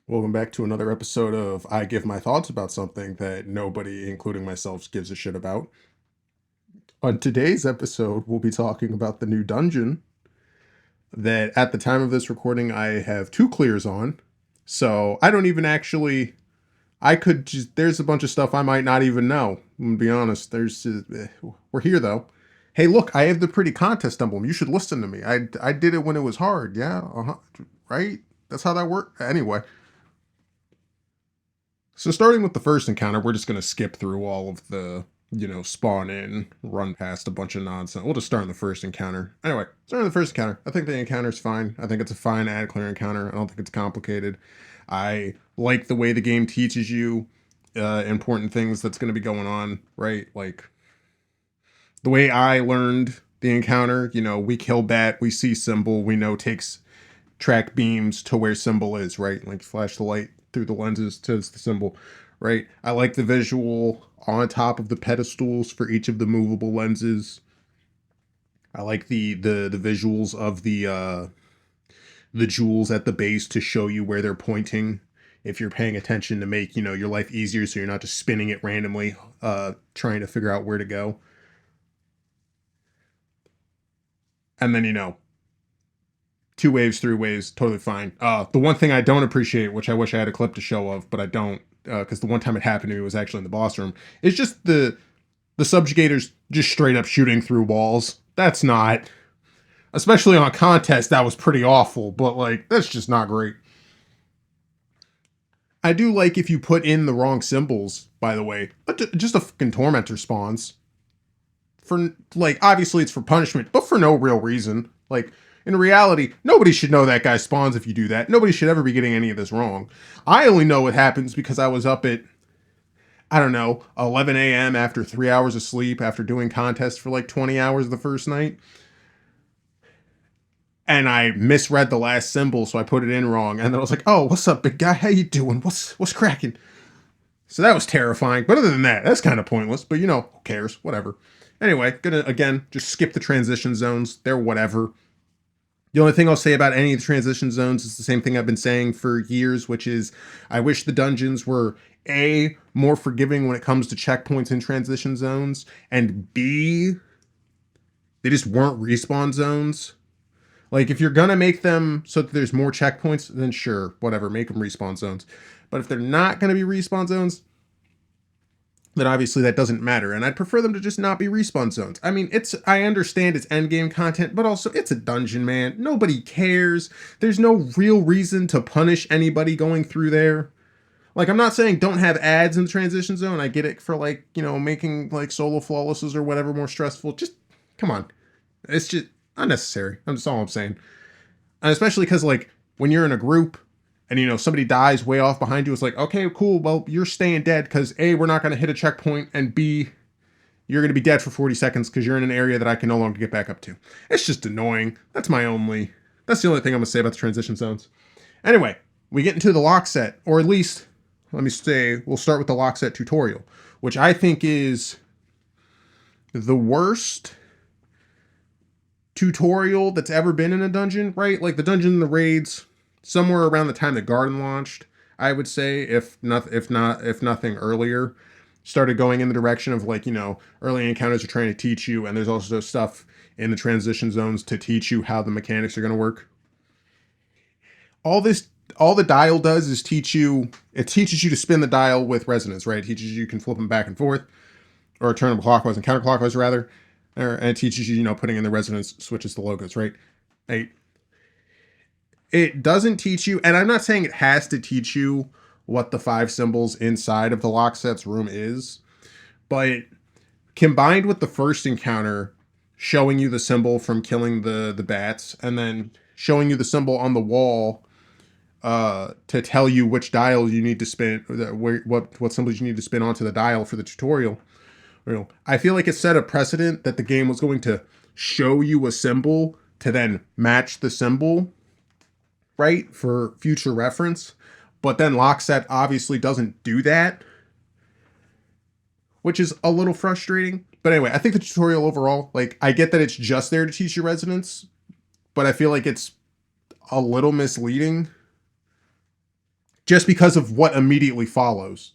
Welcome back to another episode of I Give My Thoughts About Something That Nobody, including myself, gives a shit about. On today's episode, we'll be talking about the new dungeon that at the time of this recording, I have two clears on. So I don't even actually, I could just, there's a bunch of stuff I might not even know. I'm gonna be honest. We're here though. Hey, look, I have the pretty contest emblem. You should listen to me. I did it when it was hard. Yeah, right? That's how that worked. Anyway. So starting with the first encounter, we're just going to skip through all of the, spawn in, run past a bunch of nonsense. We'll just start in the first encounter. Anyway, starting in the first encounter. I think the encounter's fine. I think it's a fine add clear encounter. I don't think it's complicated. I like the way the game teaches you important things that's going to be going on, right? Like the way I learned the encounter, we kill bat, we see symbol, we know takes track beams to where symbol is, right? Like flash the light through the lenses to the symbol, right? I like the visual on top of the pedestals for each of the movable lenses. I like the visuals of the jewels at the base to show you where they're pointing if you're paying attention to make, your life easier so you're not just spinning it randomly trying to figure out where to go. And then, two waves, three waves, totally fine. The one thing I don't appreciate, which I wish I had a clip to show of, but I don't, because the one time it happened to me was actually in the boss room, is just the subjugators just straight up shooting through walls. That's not, especially on a contest, that was pretty awful, but like, that's just not great. I do like if you put in the wrong symbols, by the way, but just a fucking tormentor spawns. For, like, obviously it's for punishment, but for no real reason. Like, in reality, nobody should know that guy spawns if you do that. Nobody should ever be getting any of this wrong. I only know what happens because I was up at, I don't know, 11 a.m. after 3 hours of sleep after doing contests for like 20 hours the first night. And I misread the last symbol, so I put it in wrong. And then I was like, "Oh, what's up, big guy? How you doing? What's cracking?" So that was terrifying. But other than that, that's kind of pointless. But who cares? Whatever. Anyway, gonna again just skip the transition zones. They're whatever. The only thing I'll say about any of the transition zones is the same thing I've been saying for years, which is I wish the dungeons were A, more forgiving when it comes to checkpoints in transition zones, and B, they just weren't respawn zones. Like, if you're gonna make them so that there's more checkpoints, then sure, whatever, make them respawn zones. But if they're not gonna be respawn zones, then obviously that doesn't matter. And I'd prefer them to just not be respawn zones. I mean, I understand it's endgame content, but also it's a dungeon, man. Nobody cares. There's no real reason to punish anybody going through there. Like, I'm not saying don't have ads in the transition zone. I get it for, like, making, like, solo flawlesses or whatever more stressful. Just, come on. It's just unnecessary. That's all I'm saying. And especially because, like, when you're in a group and somebody dies way off behind you, it's like, okay, cool, well, you're staying dead because A, we're not going to hit a checkpoint, and B, you're going to be dead for 40 seconds because you're in an area that I can no longer get back up to. It's just annoying. That's the only thing I'm going to say about the transition zones. Anyway, we get into the lock set, or at least, let me say, we'll start with the lock set tutorial, which I think is the worst tutorial that's ever been in a dungeon, right? Like the dungeon in the raids, somewhere around the time the garden launched, I would say, if nothing earlier, started going in the direction of, like, early encounters are trying to teach you, and there's also stuff in the transition zones to teach you how the mechanics are going to work. All the dial does is teaches you to spin the dial with resonance, right? It teaches you can flip them back and forth, or turn them clockwise and counterclockwise rather, and it teaches you, putting in the resonance switches the logos, right? It doesn't teach you, and I'm not saying it has to teach you what the 5 symbols inside of the lock set's room is, but combined with the first encounter showing you the symbol from killing the bats, and then showing you the symbol on the wall to tell you which dials you need to spin, what symbols you need to spin onto the dial for the tutorial. I feel like it set a precedent that the game was going to show you a symbol to then match the symbol, right, for future reference. But then Lockset obviously doesn't do that, which is a little frustrating. But anyway, I think the tutorial overall, like, I get that it's just there to teach you resonance, but I feel like it's a little misleading. just because of what immediately follows,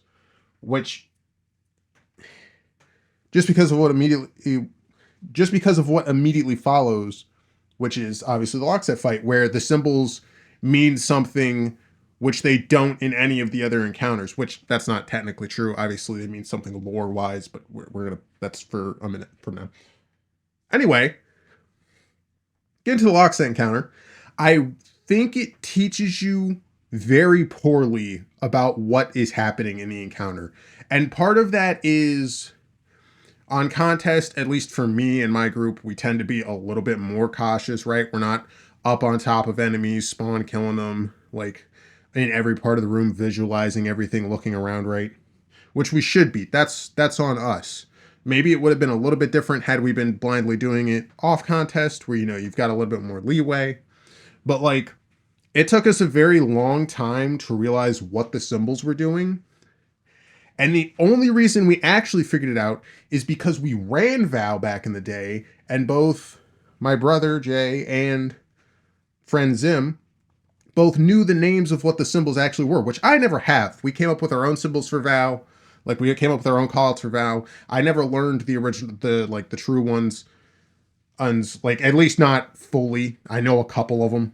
which just because of what immediately just because of what immediately follows, which is obviously the lock set fight, where the symbols mean something which they don't in any of the other encounters, which that's not technically true. Obviously, they mean something lore wise, but we're gonna, that's for a minute from now. Anyway, get into the lock set encounter. I think it teaches you very poorly about what is happening in the encounter. And part of that is on contest, at least for me and my group, we tend to be a little bit more cautious, right? We're not up on top of enemies, spawn killing them, like in every part of the room, visualizing everything, looking around, right? Which we should be. That's on us. Maybe it would have been a little bit different had we been blindly doing it off contest, where, you know, you've got a little bit more leeway. But like, it took us a very long time to realize what the symbols were doing. And the only reason we actually figured it out is because we ran Vow back in the day, and both my brother Jay and friend Zim both knew the names of what the symbols actually were, which I never have. We came up with our own symbols for Vow. Like, we came up with our own callouts for Vow. I never learned the original, the true ones. Like, at least not fully. I know a couple of them.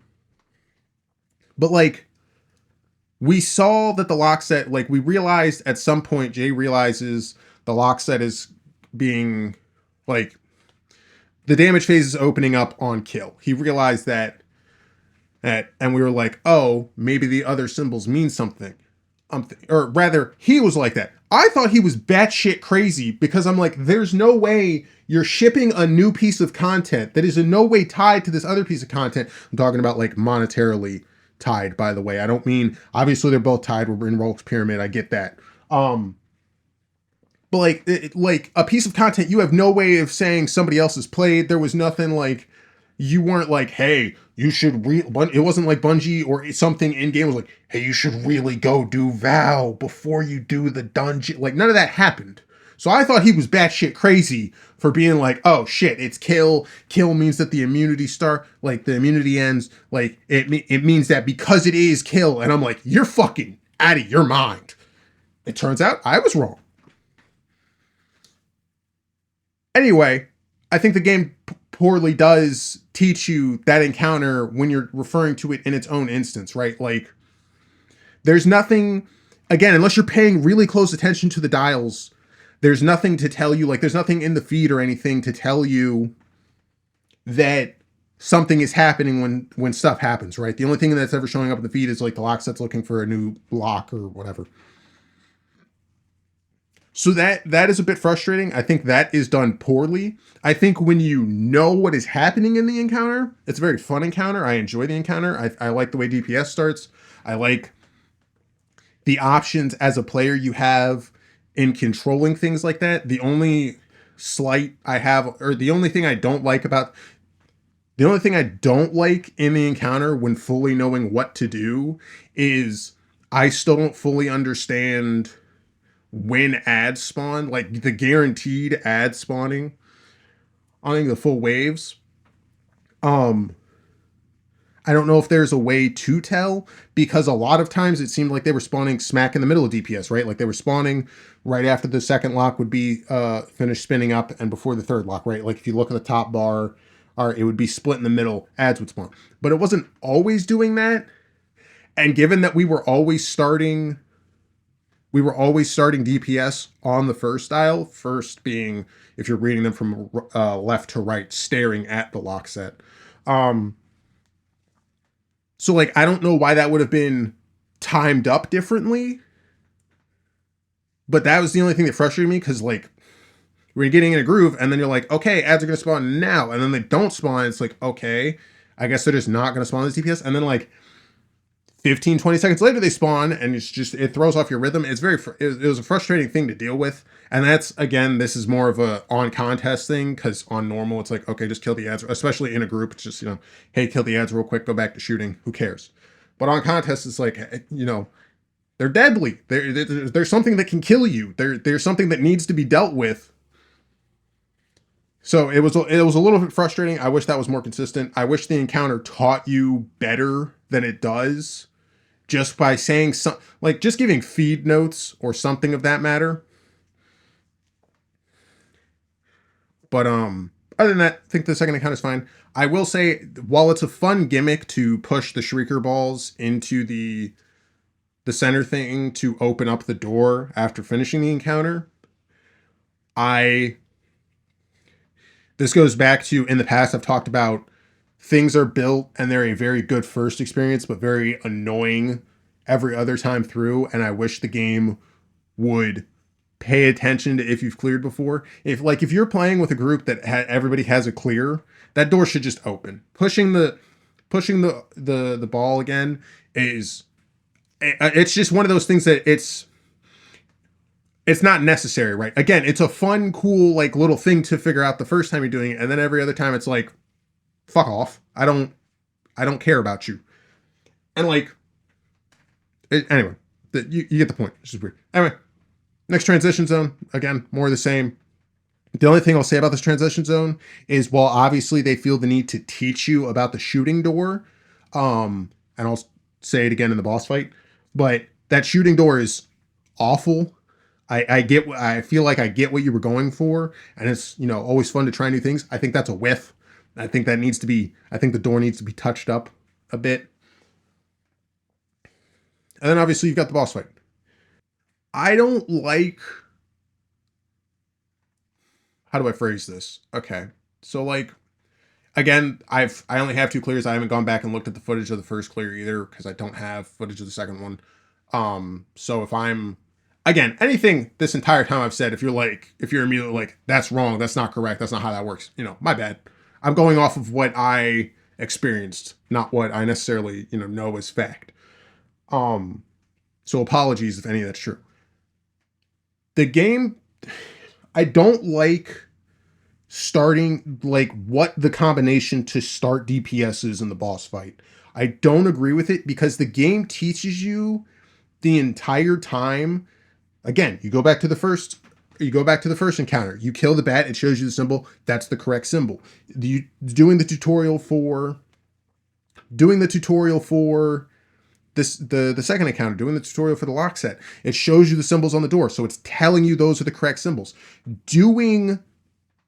But like, we saw that the lock set, like, we realized at some point, Jay realizes the lock set is being, like, the damage phase is opening up on kill. He realized that, and we were like, oh, maybe the other symbols mean something. Or rather, he was like that. I thought he was batshit crazy, because I'm like, there's no way you're shipping a new piece of content that is in no way tied to this other piece of content. I'm talking about, like, monetarily tied, by the way. I don't mean, obviously they're both tied. We're in Rogue's Pyramid. I get that. But like, like a piece of content you have no way of saying somebody else has played. There was nothing like, you weren't like, hey, you should it wasn't like Bungie or something in game was like, hey, you should really go do Vow before you do the dungeon. Like, none of that happened. So I thought he was batshit crazy for being like, oh shit, it's kill. Kill means that the immunity the immunity ends. Like, it means that because it is kill. And I'm like, you're fucking out of your mind. It turns out I was wrong. Anyway, I think the game poorly does teach you that encounter when you're referring to it in its own instance, right? Like, there's nothing, again, unless you're paying really close attention to the dials, there's nothing to tell you, like, there's nothing in the feed or anything to tell you that something is happening when stuff happens, right? The only thing that's ever showing up in the feed is like the lock set's looking for a new lock or whatever. So that is a bit frustrating. I think that is done poorly. I think when you know what is happening in the encounter, it's a very fun encounter. I enjoy the encounter. I like the way DPS starts. I like the options as a player you have in controlling things like that. The only slight I have, or the only thing I don't like in the encounter when fully knowing what to do is I still don't fully understand when ads spawn, like the guaranteed ad spawning on the full waves. I don't know if there's a way to tell, because a lot of times it seemed like they were spawning smack in the middle of DPS, right? Like they were spawning right after the second lock would be finished spinning up and before the third lock, right? Like if you look at the top bar, it would be split in the middle, ads would spawn. But it wasn't always doing that. And given that we were always starting DPS on the first dial, first being, if you're reading them from left to right, staring at the lock set. So like, I don't know why that would have been timed up differently, but that was the only thing that frustrated me, because like, we're getting in a groove and then you're like, okay, ads are going to spawn now. And then they don't spawn. It's like, okay, I guess they're just not going to spawn this DPS. And then like 15, 20 seconds later they spawn, and it throws off your rhythm. It was a frustrating thing to deal with. And that's, again, this is more of a on contest thing, because on normal it's like, okay, just kill the ads, especially in a group. It's just, hey, kill the ads real quick, go back to shooting, who cares? But on contest it's like, they're deadly. There's something that can kill you. There's something that needs to be dealt with. So it was a little bit frustrating. I wish that was more consistent. I wish the encounter taught you better than it does just by saying some, like just giving feed notes or something of that matter. But other than that, I think the second account is fine. I will say, while it's a fun gimmick to push the shrieker balls into the center thing to open up the door after finishing the encounter, I this goes back to, in the past I've talked about, things are built and they're a very good first experience, but very annoying every other time through. And I wish the game would pay attention to if you've cleared before. If you're playing with a group that everybody has a clear, that door should just open. Pushing the ball again is, it's just one of those things that it's not necessary, right? Again, it's a fun, cool, like little thing to figure out the first time you're doing it, and then every other time it's like, fuck off. I don't care about you. And like, anyway, you get the point. It's just weird. Anyway, next transition zone, again, more of the same. The only thing I'll say about this transition zone is, while obviously they feel the need to teach you about the shooting door, and I'll say it again in the boss fight, but that shooting door is awful. I feel like I get what you were going for, and it's, always fun to try new things. I think that's a whiff. I think the door needs to be touched up a bit. And then obviously you've got the boss fight. I don't like, how do I phrase this? Okay. So like, again, I only have two clears. I haven't gone back and looked at the footage of the first clear either, because I don't have footage of the second one. So if I'm, again, anything this entire time I've said, if you're immediately like, that's wrong, that's not correct, that's not how that works, my bad. I'm going off of what I experienced, not what I necessarily, know as fact. So apologies if any of that's true. The game, I don't like starting, like, what the combination to start DPS is in the boss fight. I don't agree with it, because the game teaches you the entire time. Again, you go back to the first encounter. You kill the bat, it shows you the symbol. That's the correct symbol. Doing the tutorial for this, the second encounter, doing the tutorial for the lock set, it shows you the symbols on the door, so it's telling you those are the correct symbols. Doing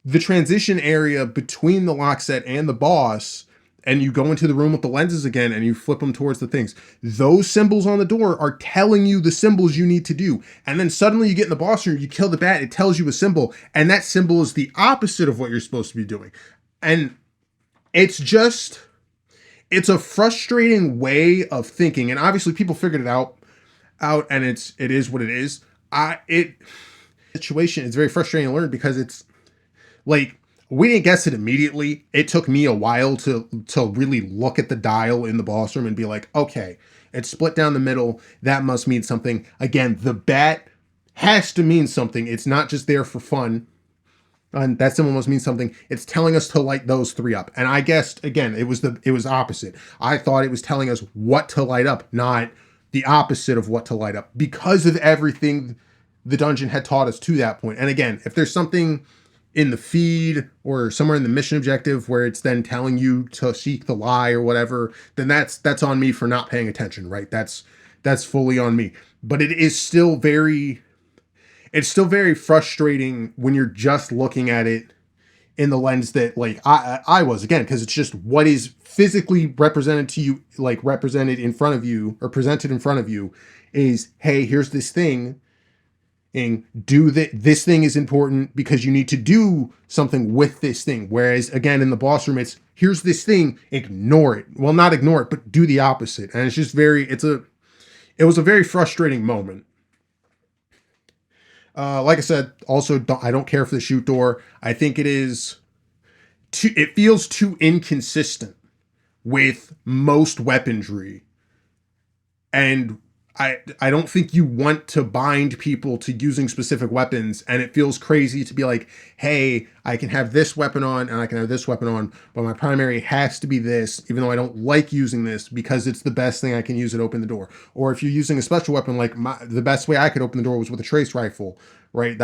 the transition area between the lock set and the boss, and you go into the room with the lenses again and you flip them towards the things, those symbols on the door are telling you the symbols you need to do. And then suddenly you get in the boss room, you kill the bat, it tells you a symbol, and that symbol is the opposite of what you're supposed to be doing. And it's a frustrating way of thinking. And obviously people figured it out, and it is what it is. Situation is very frustrating to learn, because it's like, we didn't guess it immediately. It took me a while to really look at the dial in the boss room and be like, okay, it's split down the middle. That must mean something. Again, the bat has to mean something. It's not just there for fun. And that symbol must mean something. It's telling us to light those three up. And I guessed, again, it was opposite. I thought it was telling us what to light up, not the opposite of what to light up, because of everything the dungeon had taught us to that point. And again, if there's something in the feed or somewhere in the mission objective where it's then telling you to seek the lie or whatever, then that's on me for not paying attention, right? That's fully on me. But it's still very frustrating when you're just looking at it in the lens that, like, I was, again, because it's just what is physically represented to you, like represented in front of you or presented in front of you, is, hey, here's this thing, and this thing is important because you need to do something with this thing. Whereas again, in the boss room, it's, here's this thing, ignore it. Well, not ignore it, but do the opposite. And it's just it was a very frustrating moment. Like I said, also, I don't care for the shoot door. I think it feels too inconsistent with most weaponry. And I don't think you want to bind people to using specific weapons, and it feels crazy to be like, hey, I can have this weapon on and I can have this weapon on, but my primary has to be this, even though I don't like using this, because it's the best thing I can use to open the door. Or if you're using a special weapon, like the best way I could open the door was with a trace rifle, right?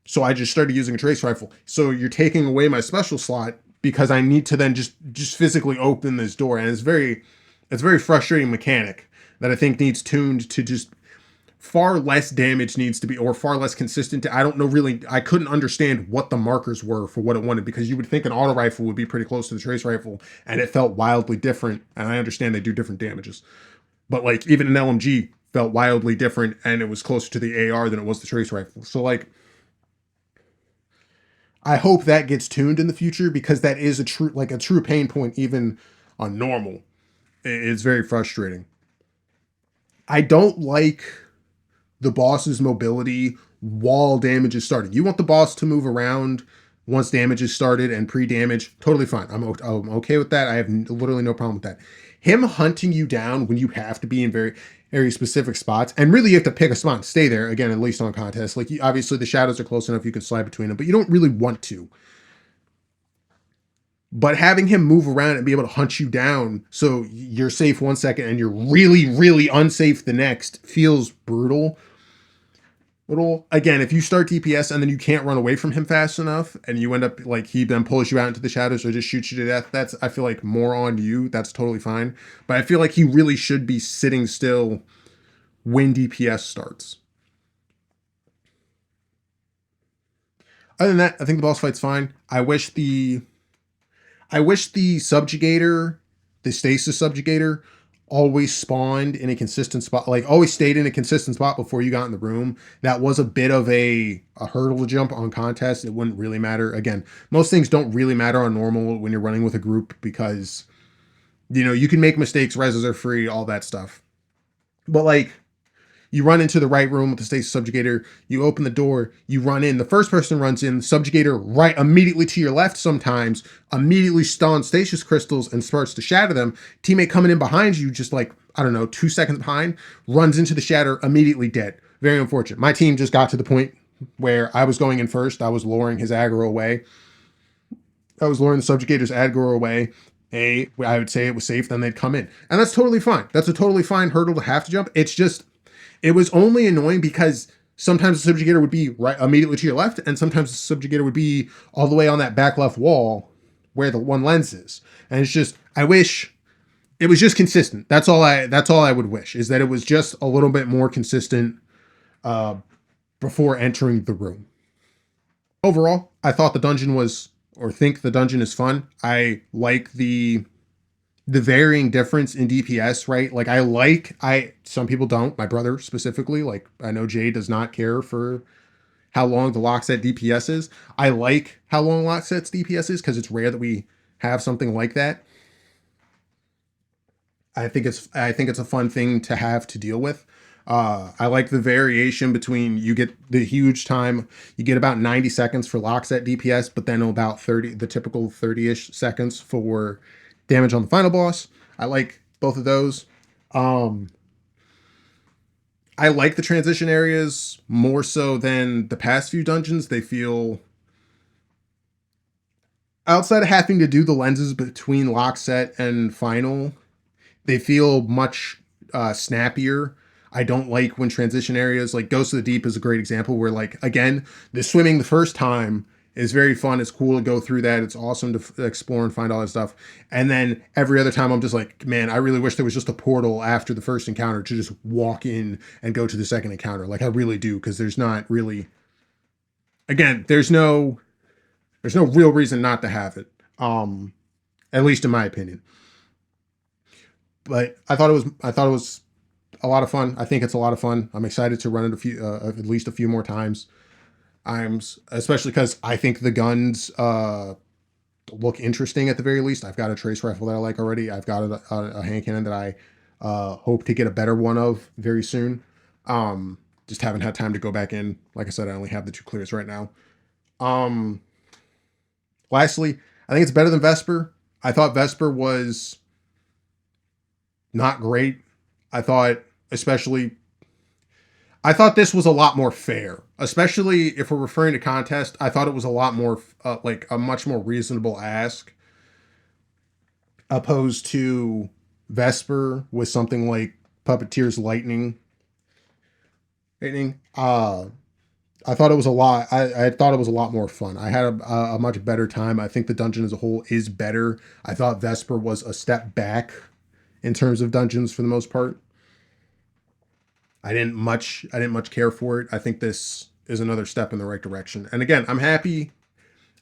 So I just started using a trace rifle. So you're taking away my special slot because I need to then just physically open this door, and it's very frustrating mechanic that I think needs tuned to just far less damage needs to be, or far less consistent. I don't know really. I couldn't understand what the markers were for what it wanted, because you would think an auto rifle would be pretty close to the trace rifle, and it felt wildly different. And I understand they do different damages, but like even an LMG felt wildly different, and it was closer to the AR than it was the trace rifle. So like, I hope that gets tuned in the future, because that is a true pain point even on normal. It's very frustrating. I don't like the boss's mobility while damage is starting. You want the boss to move around once damage is started and pre-damage. Totally fine. I'm okay with that. I have literally no problem with that. Him hunting you down when you have to be in very, very specific spots, and really you have to pick a spot and stay there, again, at least on contests. Like, obviously the shadows are close enough you can slide between them, but you don't really want to. But having him move around and be able to hunt you down so you're safe 1 second and you're really, really unsafe the next feels brutal. Little, again, if you start DPS and then you can't run away from him fast enough, and you end up like he then pulls you out into the shadows or just shoots you to death, that's, I feel like, more on you. That's totally fine. But I feel like he really should be sitting still when DPS starts. Other than that, I think the boss fight's fine. I wish the subjugator, the stasis subjugator, always spawned in a consistent spot, like always stayed in a consistent spot before you got in the room. That was a bit of a hurdle to jump on contest. It wouldn't really matter. Again, most things don't really matter on normal when you're running with a group, because, you know, you can make mistakes, reses are free, all that stuff. But like, you run into the right room with the stasis subjugator, you open the door, you run in, the first person runs in, the subjugator right immediately to your left sometimes, immediately stuns stasis crystals and starts to shatter them. Teammate coming in behind you, just like, I don't know, 2 seconds behind, runs into the shatter, immediately dead. Very unfortunate. My team just got to the point where I was going in first, I was luring his aggro away. I was luring the subjugator's aggro away. I would say it was safe, then they'd come in. And that's totally fine. That's a totally fine hurdle to have to jump. It's just, it was only annoying because sometimes the subjugator would be right immediately to your left, and sometimes the subjugator would be all the way on that back left wall where the one lens is. And it's just, I wish it was just consistent. That's all I would wish, is that it was just a little bit more consistent before entering the room. Overall, I thought the dungeon was, or think the dungeon is fun. I like the varying difference in DPS, right? Like some people don't, my brother specifically, like I know Jay does not care for how long the Lockset DPS is. I like how long Lockset's DPS is, because it's rare that we have something like that. I think it's a fun thing to have to deal with. I like the variation between, you get the huge time, you get about 90 seconds for Lockset DPS, but then about 30, the typical 30-ish seconds for damage on the final boss. I like both of those. I like the transition areas more so than the past few dungeons. They feel, outside of having to do the lenses between Lockset and final, they feel much snappier. I don't like when transition areas, like Ghost of the Deep is a great example, where, like, again, the swimming the first time is very fun. It's cool to go through that. It's awesome to explore and find all that stuff. And then every other time I'm just like, man, I really wish there was just a portal after the first encounter to just walk in and go to the second encounter. Like, I really do, because there's not really, again, there's no real reason not to have it. At least in my opinion. But I thought it was a lot of fun. I think it's a lot of fun. I'm excited to run it at least a few more times. Especially because I think the guns look interesting at the very least. I've got a trace rifle that I like already. I've got a hand cannon that I hope to get a better one of very soon. Just haven't had time to go back in. Like I said, I only have the 2 clears right now. Lastly, I think it's better than Vesper. I thought Vesper was not great. I thought this was a lot more fair, especially if we're referring to contest. I thought it was a lot more, like a much more reasonable ask, opposed to Vesper with something like Puppeteer's Lightning. I thought it was a lot. I thought it was a lot more fun. I had a much better time. I think the dungeon as a whole is better. I thought Vesper was a step back in terms of dungeons for the most part. I didn't much care for it. I think this is another step in the right direction. And again, I'm happy.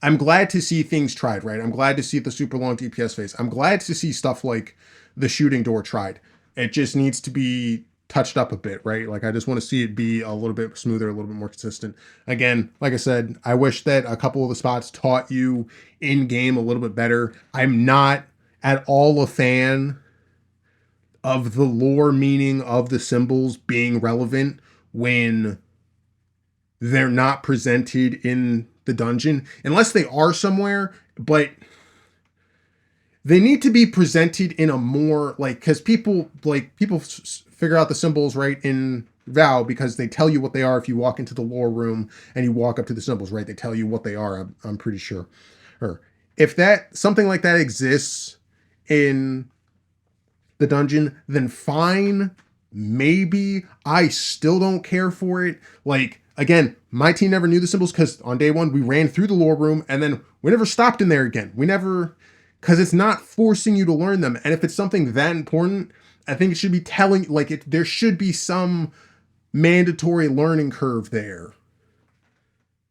I'm glad to see things tried, right? I'm glad to see the super long DPS phase. I'm glad to see stuff like the shooting door tried. It just needs to be touched up a bit, right? Like I just want to see it be a little bit smoother, a little bit more consistent. Again, like I said, I wish that a couple of the spots taught you in game a little bit better. I'm not at all a fan of the lore meaning of the symbols being relevant when they're not presented in the dungeon, unless they are somewhere, but they need to be presented in a more like, because people figure out the symbols right in Vow because they tell you what they are if you walk into the lore room and you walk up to the symbols, right? They tell you what they are. I'm pretty sure. Or if that something like that exists in the dungeon, then fine. Maybe. I still don't care for it. Like, again, my team never knew the symbols because on day one we ran through the lore room and then we never stopped in there again. We never, because it's not forcing you to learn them. And if it's something that important, I think it should be telling, like, there should be some mandatory learning curve there.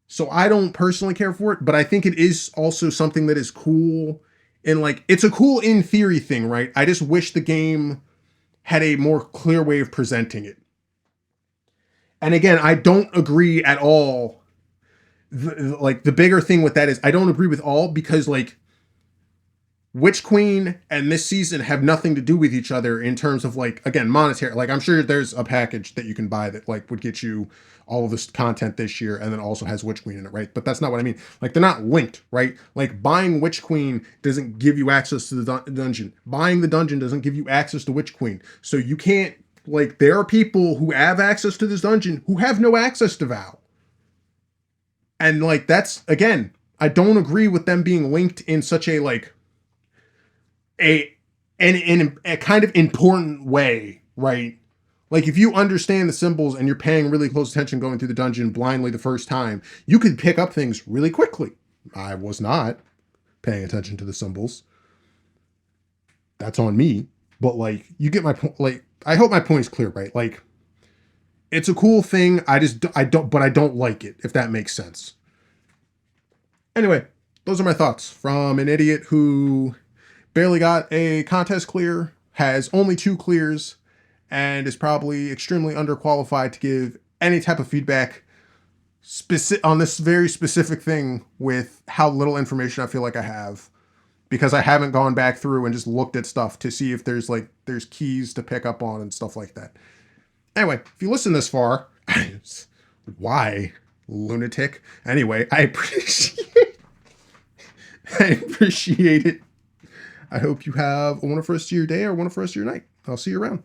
So I don't personally care for it, but I think it is also something that is cool. And like, it's a cool in theory thing, right? I just wish the game had a more clear way of presenting it. And again, I don't agree at all. Like the bigger thing with that is I don't agree with all because like Witch Queen and this season have nothing to do with each other in terms of like, again, monetary. Like I'm sure there's a package that you can buy that like would get you all of this content this year and then also has Witch Queen in it, right? But that's not what I mean. Like they're not linked, right? Like buying Witch Queen doesn't give you access to the dungeon. Buying the dungeon doesn't give you access to Witch Queen. So you can't, like, there are people who have access to this dungeon who have no access to Vow. And like, that's, again, I don't agree with them being linked in such a like, in a kind of important way, right? Like if you understand the symbols and you're paying really close attention going through the dungeon blindly the first time, you could pick up things really quickly. I was not paying attention to the symbols. That's on me. But like, you get my point. Like, I hope my point is clear, right? Like, it's a cool thing. I don't like it, if that makes sense. Anyway, those are my thoughts from an idiot who barely got a contest clear, has only 2 clears, and is probably extremely underqualified to give any type of feedback on this very specific thing with how little information I feel like I have, because I haven't gone back through and just looked at stuff to see if there's keys to pick up on and stuff like that. Anyway, if you listen this far, why, lunatic? Anyway, I appreciate it. I hope you have a wonderful rest of your day or a wonderful rest of your night. I'll see you around.